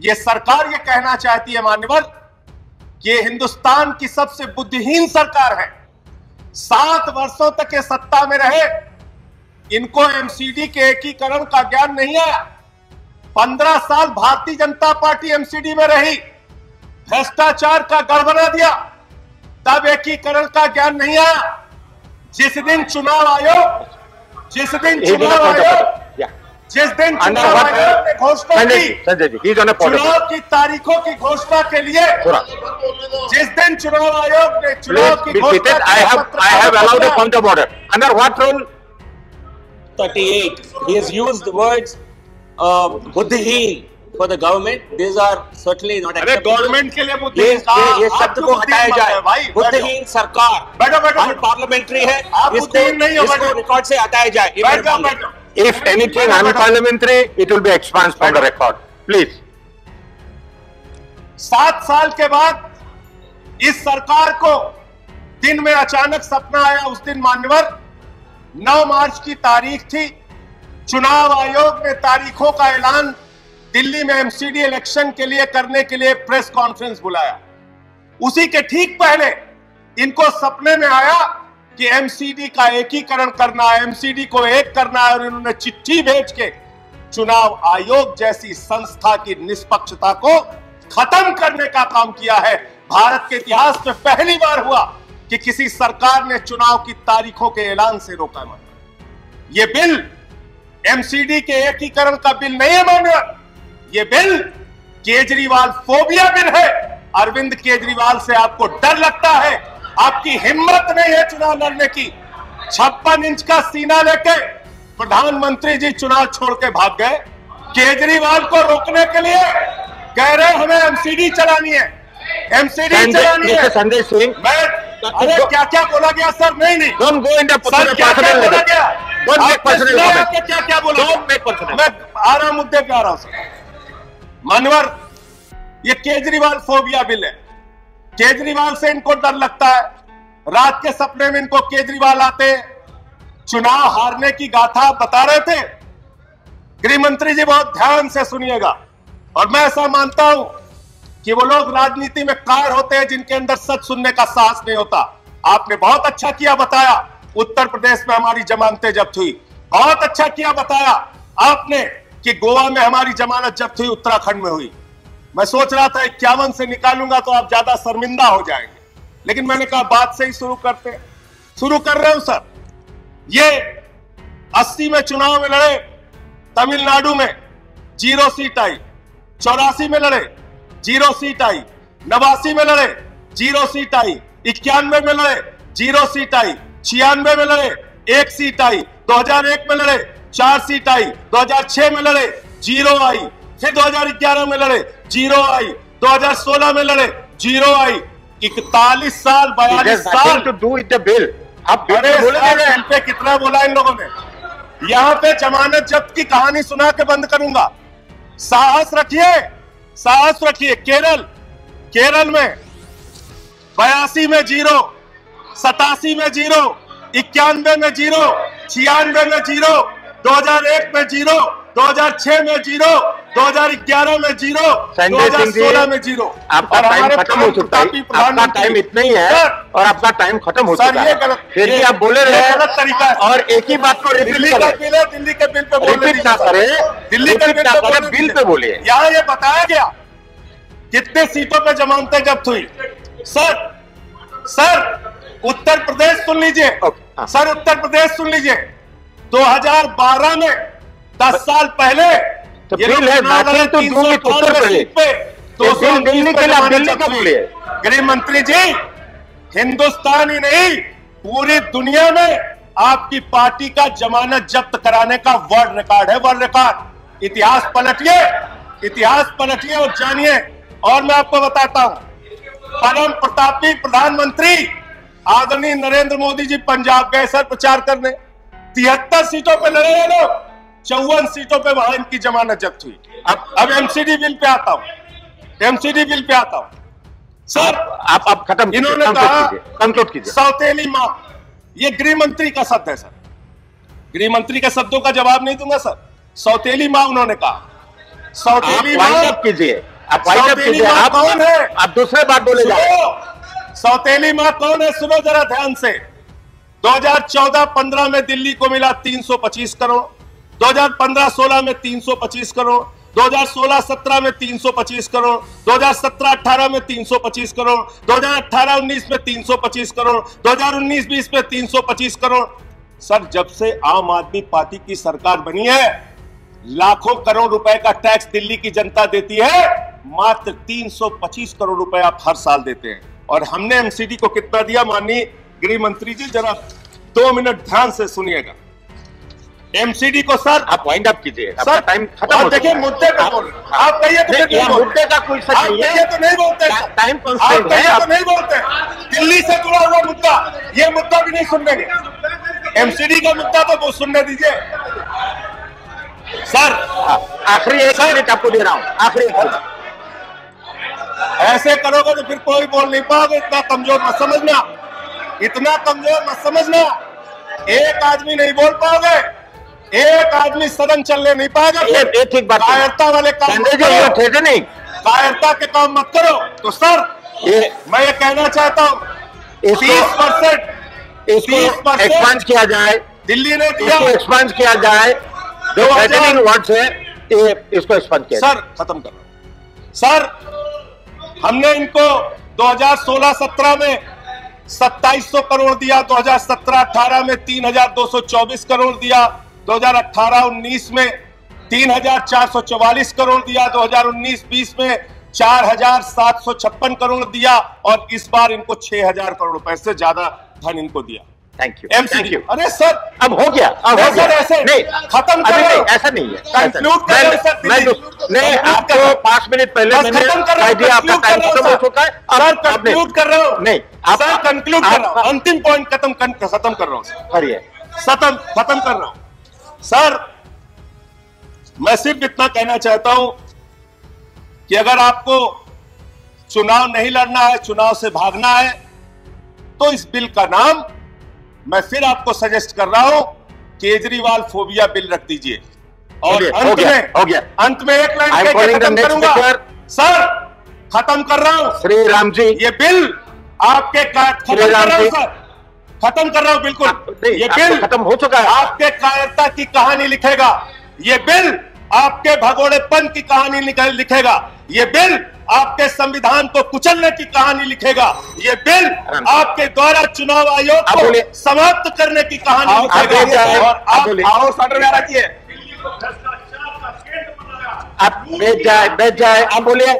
ये सरकार ये कहना चाहती है मान्यवर कि ये हिंदुस्तान की सबसे बुद्धिहीन सरकार है। 7 वर्षों तक ये सत्ता में रहे, इनको एमसीडी के एकीकरण का ज्ञान नहीं आया। 15 साल भारतीय जनता पार्टी एमसीडी में रही, भ्रष्टाचार का गढ़ बना दिया, तब एकीकरण का ज्ञान नहीं आया। जिस दिन चुनाव आयोग ने घोषणा की, चुनाव की तारीखों की घोषणा के लिए, जिस दिन चुनाव आयोग ने चुनाव की घोषणा, I have allowed a point of order. Under what rule? 38. He has used the words बुद्धिहीन for the government. These are certainly not acceptable. Government के लिए बुद्धिहीन ये शब्द को हटाया जाए। बुद्धिहीन सरकार अनपार्लियामेंट्री है, इसको रिकॉर्ड से हटाया जाए। If anything unparliamentary, it will be expunged from the record. Please. 7 साल के बाद इस सरकार को दिन में अचानक सपना आया। उस दिन मान्यवर 9 मार्च की तारीख थी। चुनाव आयोग ने तारीखों का ऐलान दिल्ली में एमसीडी इलेक्शन के लिए करने के लिए प्रेस कॉन्फ्रेंस बुलाया। उसी के ठीक पहले इनको सपने में आया कि एमसीडी का एकीकरण करना है, एमसीडी को एक करना है, और इन्होंने चिट्ठी भेज के चुनाव आयोग जैसी संस्था की निष्पक्षता को खत्म करने का काम किया है। भारत के इतिहास में पहली बार हुआ कि किसी सरकार ने चुनाव की तारीखों के ऐलान से रोका। यह बिल एमसीडी के एकीकरण का बिल नहीं है मान्यवर, ये बिल केजरीवाल फोबिया बिल है। अरविंद केजरीवाल से आपको डर लगता है, आपकी हिम्मत नहीं है चुनाव लड़ने की। 56 इंच का सीना लेके प्रधानमंत्री जी चुनाव छोड़ के भाग गए। केजरीवाल को रोकने के लिए कह रहे हमें एमसीडी चलानी है, एमसीडी चलानी है। संजय सिंह, अरे क्या क्या बोला गया सर? नहीं Don't go into सर, क्या क्या बोला गया? Don't make personal comment. क्या क्या बोला? Don't make personal. मैं आ रहा मुद्दे पे आ रहा हूं सर। मानवर, ये केजरीवाल फोबिया बिल है। केजरीवाल से इनको डर लगता है। रात के सपने में इनको केजरीवाल आते, चुनाव हारने की गाथा बता रहे थे। गृह मंत्री जी बहुत ध्यान से सुनिएगा, और मैं ऐसा मानता हूं कि वो लोग राजनीति में कायर होते हैं जिनके अंदर सच सुनने का साहस नहीं होता। आपने बहुत अच्छा किया बताया, उत्तर प्रदेश में हमारी जमानतें जब्त हुई। बहुत अच्छा किया बताया आपने कि गोवा में हमारी जमानत जब्त हुई, उत्तराखंड में हुई। मैं सोच रहा था 51 से निकालूंगा तो आप ज्यादा शर्मिंदा हो जाएंगे, लेकिन मैंने कहा बात से ही शुरू करते हैं। शुरू कर रहे हूं सर। ये 80 में चुनाव में लड़े, तमिलनाडु में 0 सीट आई। 84 में लड़े, 0 सीट आई। 89 में लड़े, 0 सीट आई। 91 में लड़े, 0 सीट आई। 96 में लड़े, 1 सीट आई। 2001 में लड़े, 4 सीट आई। 2006 में लड़े, 0 आई। फिर 2011 में लड़े, 0 आई। 2016 में लड़े, 0 आई। 41 साल 42 साल to do with the bill. आप बिल पे कितना बोला इन लोगों ने? यहां पे जमानत जब्त की कहानी सुना के बंद करूंगा। साहस रखिए, साहस रखिए। केरल में 82 में 0, 87 में 0, 91 में 0, 96 में 0, 2001 में 0, 2006 में 0, 2011 में 0, 2016 में 0। आपका टाइम खत्म हो चुका है। आपका टाइम इतना ही है और आपका टाइम खत्म हो चुका है। फिर भी आप बोले रहे हैं गलत तरीका है। और एक ही बात को दिल्ली का बिल है, दिल्ली के बिल पे रिपीट ना करें, दिल्ली के बिल पे बोलिए। यहाँ ये बताया गया कितने सीटों पे जमानतें जब्त हुई। सर उत्तर प्रदेश सुन लीजिए, सर उत्तर प्रदेश सुन लीजिए। 2012 में 10 साल पहले तो बिल है तो उत्तर प्रदेश पे 219 गृह मंत्री जी, हिंदुस्तान ही नहीं पूरी दुनिया में आपकी पार्टी का जमानत जब्त कराने का वर्ल्ड रिकॉर्ड है, वर्ल्ड रिकॉर्ड। इतिहास पलटिए और जानिए। और मैं आपको बताता हूं, परम प्रतापी प्रधानमंत्री आदरणीय नरेंद्र मोदी जी पंजाब गए सर प्रचार करने। 73 सीटों पे लड़े हैं लोग, 54 सीटों पे वहां इनकी जमानत जब्त हुई। अब एमसीडी बिल पे आता हूं। सर आप खत्म, इन्होंने कहा कंक्लूड कीजिए। सौतेली मां, ये गृह मंत्री का शब्द है सर। गृह मंत्री के शब्दों का जवाब नहीं दूंगा सर। सौतेली मां उन्होंने कहा। सौतेली माँ कीजिए, आप कौन है? आप दूसरे बात बोले जाए। सौतेली माँ कौन है? सुनो जरा ध्यान से। 2014-15 में दिल्ली को मिला 325 करोड़, 2015-16 में 325 करोड़, 2016-17 में 325 करोड़, 2017-18 में 325 करोड़, 2018-19 में 325 करोड़, 2019-20 में 325 करोड़। सर, जब से आम आदमी पार्टी की सरकार बनी है, लाखों करोड़ रुपए का टैक्स दिल्ली की जनता देती है, मात्र 325 करोड़ रुपए आप हर साल देते हैं। और हमने एमसीडी को कितना दिया? माननीय गृह मंत्री जी, जरा 2 मिनट ध्यान से सुनिएगा। एमसीडी को सर आप वाइंड अप कीजिए, सर टाइम खत्म हो। देखिए मुद्दे पे बोल, आप कहिए तो मुद्दे का कोई सच नहीं है, तो नहीं बोलते, टाइम कंस्ट्रेंट है, तो नहीं बोलते। दिल्ली से जुड़ा हुआ मुद्दा, ये मुद्दा भी नहीं सुनने देंगे। एमसीडी का मुद्दा तो वो सुनने दीजिए सर। आखिरी 1 मिनट आपको दे रहा हूं, आखिरी 1 मिनट। ऐसे करोगे तो फिर कोई बोल नहीं पाओगे। इतना कमजोर मत समझना, इतना कमजोर मत समझना। एक आदमी नहीं बोल पाओगे, एक आदमी सदन चलने नहीं पाएगा। ये ठीक बात, कायरता वाले काम नहीं, कायरता के काम मत करो। तो सर मैं ये कहना चाहता हूँ, 30% एक्सपांड किया जाए, दिल्ली ने दिया, एक्सपांड किया जाए। जो वर्ड्स है इसको एक्सपांड किया। सर खत्म कर रहा हूं। सर, हमने इनको 2016-17 में 2700 करोड़ दिया, 2017-18 में 3224 करोड़ दिया, 2018-19 में 3444 करोड़ दिया, 2019-20 में 4756 करोड़ दिया, और इस बार इनको 6000 करोड़ रुपए से ज्यादा धन इनको दिया। Thank you, thank you. अरे सर अब हो गया, अब हो गया। ऐसे नहीं, खत्म कर रहे हो, ऐसा नहीं है। कंक्लूड कर रहे हो सर। नहीं, आपको 5 मिनट पहले मैंने कह दिया आपका टाइम खत्म हो चुका है। सर कंक्लूड कर रहे हो। नहीं, सर कंक्लूड कर रहा हूं, अंतिम पॉइंट खत्म कर रहा हूं सर। खत्म कर रहा हूं सर। मैं सिर्फ इतना कहना चाहता हूं कि अगर आपको चुनाव नहीं लड़ना है, चुनाव से भागना है, तो इस बिल का नाम मैं फिर आपको सजेस्ट कर रहा हूं, केजरीवाल फोबिया बिल रख दीजिए। और अंत में एक लाइन खत्म करूंगा सर, खत्म कर रहा हूं। श्री राम जी, ये बिल आपके खत्म कर रहा हूं बिल्कुल। ये बिल खत्म हो चुका है। आपके कायरता की कहानी लिखेगा, ये बिल आपके भगोड़ेपन की कहानी लिखेगा, ये बिल आपके संविधान को कुचलने की कहानी लिखेगा, ये बिल आपके द्वारा चुनाव आयोग को समाप्त करने की कहानी लिखेगा। और आप बैठ जाए, आप बोलिए।